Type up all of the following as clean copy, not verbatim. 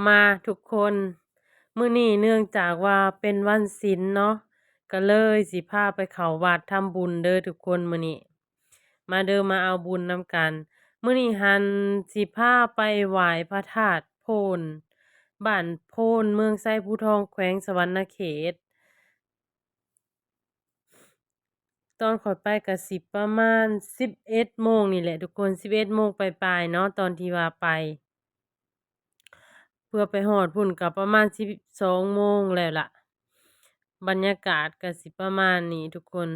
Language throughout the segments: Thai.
มาทุกคนมื้อนี้เนื่องจากว่าเป็นวันศีลเนาะก็เลยสิพาไปเข้าวัดทำบุญเด้อทุกคนมื้อนี้มาเด้อมาเอาบุญนำกันมื้อนี้หันสิพาไปไหว้พระธาตุโพนบ้านโพนเมืองไซภูทองแขวงสะหวรรณเขตตอนข้อยไปก็สิประมาณ11โมงนี่แหละทุกคน11โมงปลายๆเนาะตอนที่ว่าไป เพื่อไปฮอดพุ่นก็ประมาณ12โมงแล้วล่ะบรรยากาศก็สิประมาณนี้ทุกคน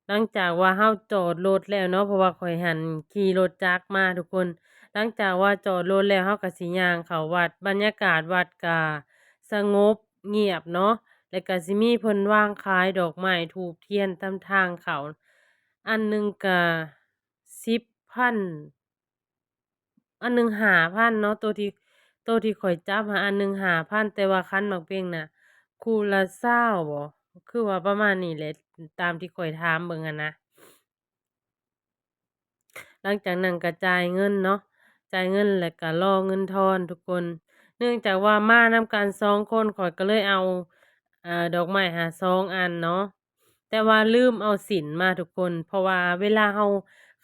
หลังจากว่าเฮาจอดรถแล้วเนาะเพราะว่าข้อยหันขี่รถจักรมาทุกคนหลังจากว่าจอดรถแล้วเฮาก็สิย่างเข้าวัดบรรยากาศวัดก็สงบเงียบเนาะแล้วก็สิมีเพิ่นวางขายดอกไม้ธูปเทียนตามทางเข้าอันหนึ่งก็10,000อันหนึ่ง5,000เนาะตัวที่ข้อยจับหาอันหนึ่ง5,000แต่ว่าคันหมากเป่งน่ะคู่ละ20บ่คือว่าประมาณนี้แหละตามที่ข้อยถามเบิ่งอะนะหลังจากนั้นก็จ่ายเงินเนาะจ่ายเงินแล้วก็รอเงินทอนทุกคนเนื่องจากว่ามานำกัน2คนข้อยก็เลยเอาดอกไม้2อันเนาะแต่ว่าลืมเอาศีลมาทุกคนเพราะว่าเวลาเรา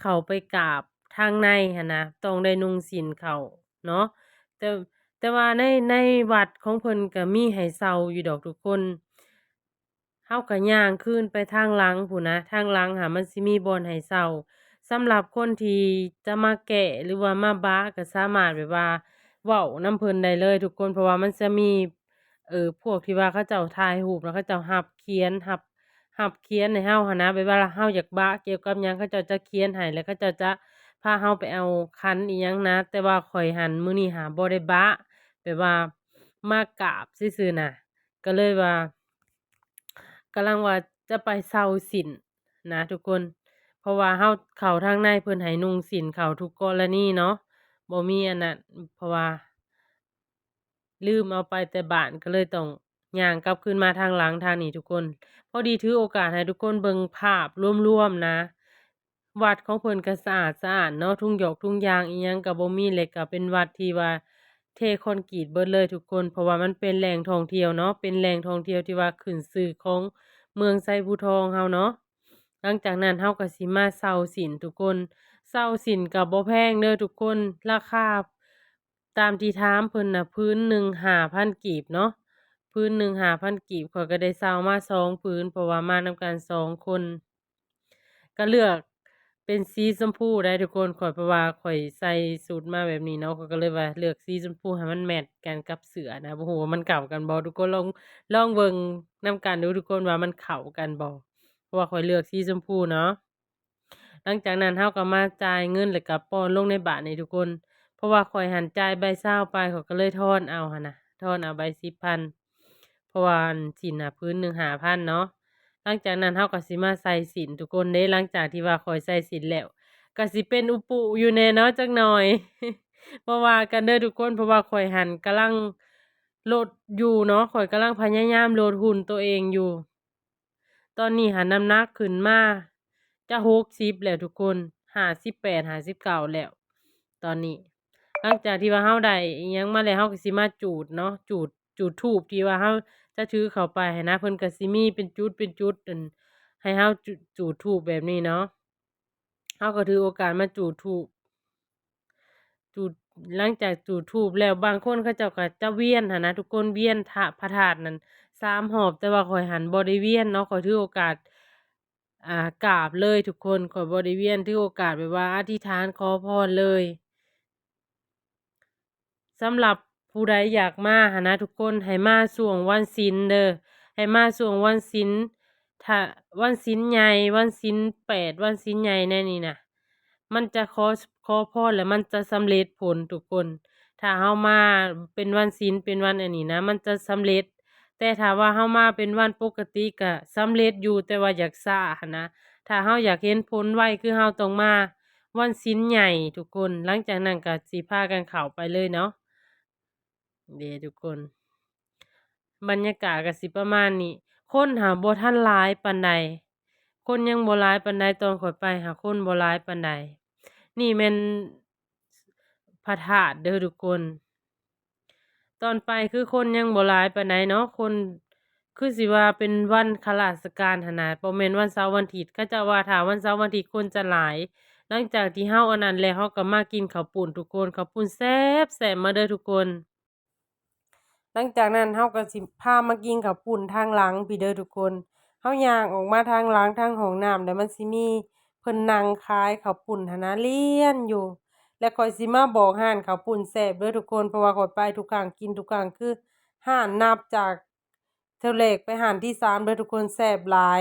เข้าไปกราบทางในหั้นนะต้องได้นุ่งศีลเข้าเนาะแต่แต่ว่าในวัดของเพิ่นก็มีให้เช่าอยู่ดอกทุกคนเราก็ย่างคืนไปทางหลังพู้นนะทางหลังหั้นมันสิมีบ่อนให้เช่าสำหรับคนที่จะมาแกะหรือว่ามาบ๊ะก็สามารถแบบว่าเว้านำเพิ่นได้เลยทุกคนเพราะว่ามันจะมีพวกที่ว่าเขาเจ้าถ่ายรูปแล้วเขาเจ้ารับเขียนรับเขียนให้เราหั้นนะแบบว่าเราอยากบ๊ะเกี่ยวกับหยังเขาเจ้าจะเขียนให้แล้วเขาเจ้าจะพาเราไปเอาขันอิหยังนะแต่ว่าข้อยหั้นมื้อนี้หาบ่ได้บ๊ะแบบว่ามากราบซื่อๆน่ะก็เลยว่ากำลังว่าจะไปเช่าศีลนะทุกคนเพราะว่าเราเข้าทางในเพิ่นให้นุ่งศีลเข้าทุกกรณีเนาะบ่มีอันนั้นเพราะว่าลืมเอาไปแต่บ้านก็เลยต้องย่างกลับคืนมาทางหลังทางนี้ทุกคนพอดีถือโอกาสให้ทุกคนเบิ่งภาพรวมๆนะวัดของเพิ่นก็สะอาดสะอ้านเนาะทุ่งหยอกทุ่งยางอิหยังก็บ่มีแล้วก็เป็นวัดที่ว่าเทคอนกรีตเบิดเลยทุกคนเพราะว่ามันเป็นแหล่งท่องเที่ยวเนาะเป็นแหล่งท่องเที่ยวที่ว่าขึ้นชื่อของเมืองไชภูทองเฮาเนาะหลังจากนั้นเฮาก็สิมาเช่าศีลทุกคนเช่าศีลก็บ่แพงเด้อทุกคนราคาตามที่ถามเพิ่นน่ะพื้นหนึ่ง5,000กีบเนาะพื้นหนึ่ง5,000กีบข้อยก็ได้เช่ามา2พื้นเพราะว่ามานำกัน2คนก็เลือกเป็นสีชมพูได้ทุกคนข้อยเพราะว่าข้อยใส่สูทมาแบบนี้เนาะข้อยก็เลยว่าเลือกสีชมพูให้มันแมตช์กันกับเสื้อนะบ่ฮู้ว่ามันเข้ากันบ่ทุกคนลองเบิ่งนำกันดูทุกคนว่ามันเข้ากันบ่เพราะว่าข้อยเลือกสีชมพูเนาะหลังจากนั้นเราก็มาจ่ายเงินแล้วก็ป้อนลงในบาตรนี่ทุกคนเพราะว่าข้อยหั้นจ่ายใบ20ไปข้อยก็เลยทอนเอาหั้นน่ะทอนเอาใบ10,000เพราะว่าอันศีลน่ะพื้นหนึ่ง5,000เนาะ หลังจากนั้นเราก็สิมาใส่ศีลทุกคนเด้หลังจากที่ว่าข้อยใส่ศีลแล้วก็สิเป็นอุปุอยู่แหน่เนาะจักหน่อยบ่ว่ากันเด้อทุกคนเพราะว่าข้อยหั้นกำลังลดอยู่เนาะข้อยกำลังพยายามลดหุ่นตัวเองอยู่ตอนนี้หั้นน้ำหนักขึ้นมาจะ60แล้วทุกคน58 59แล้วตอนนี้หลังจากที่ว่าเราได้อิหยังมาแล้วเราก็สิมาจูดเนาะจูดธูปที่ว่าเราจะถือเข้าไปหั้นนะเพิ่นก็สิมีเป็นจุดอันให้เราจูดธูปแบบนี้เนาะเราก็ถือโอกาสมาจูดธูป จุดหลังจากจุดธูปแล้วบางคนเขาเจ้าก็จะเวียนหั้นนะทุกคนเวียนพระธาตุนั้น3รอบแต่ว่าข้อยหั้นบ่ได้เวียนเนาะข้อยถือโอกาสกราบเลยทุกคนข้อยบ่ได้เวียนถือโอกาสแบบว่าอธิษฐานขอพรเลยสำหรับผู้ใดอยากมาหั้นนะทุกคนให้มาช่วงวันศีลเด้อให้มาช่วงวันศีลถ้าวันศีลใหญ่วันศีล8วันศีลใหญ่แน่นี่น่ะ มันจะขอพรแล้วมันจะสำเร็จผลทุกคนถ้าเฮามาเป็นวันศีลเป็นวันอันนี้นะมันจะสำเร็จแต่ถ้าว่าเฮามาเป็นวันปกติก็สำเร็จอยู่แต่ว่าอยากช้าหั้นนะถ้าเฮาอยากเห็นผลไวคือเฮาต้องมาวันศีลใหญ่ทุกคนหลังจากนั้นก็สิพากันเข้าไปเลยเนาะเด้ทุกคนบรรยากาศก็สิประมาณนี้คนหาบ่ทันหลายปานใดคนยังบ่หลายปานใดตอนข้อยไปหาคนบ่หลายปานใด นี่แม่น พระธาตุเด้อทุกคน ตอนไปคือคนยังบ่หลายปานใดเนาะคนคือสิว่าเป็นวันข้าราชการหั้นน่ะบ่แม่นวันเสาร์วันอาทิตย์เขาเจ้าว่าถ้าวันเสาร์วันอาทิตย์คนจะหลายหลังจากที่เฮาอันนั้นแล้วเฮาก็มากินข้าวปุ้นทุกคนข้าวปุ้นแซ่บแซ่บมาเด้อทุกคนหลังจากนั้นเฮาก็สิพามากินข้าวปุ้นทางหลังพี่เด้อทุกคนเฮาย่างออกมาทางหลังทางห้องน้ำแล้วมันสิมีเพิ่นนั่งขายข้าวปุ้นหั้นนะเลียนอยู่ แล้วข้อยสิมาบอกร้านข้าวปุ้นแซ่บเด้อทุกคนเพราะว่าข้อยไปทุกครั้งกินทุกครั้งคือร้านนับจากเทื่อแรกไปร้านที่3เด้อทุกคนแซ่บหลาย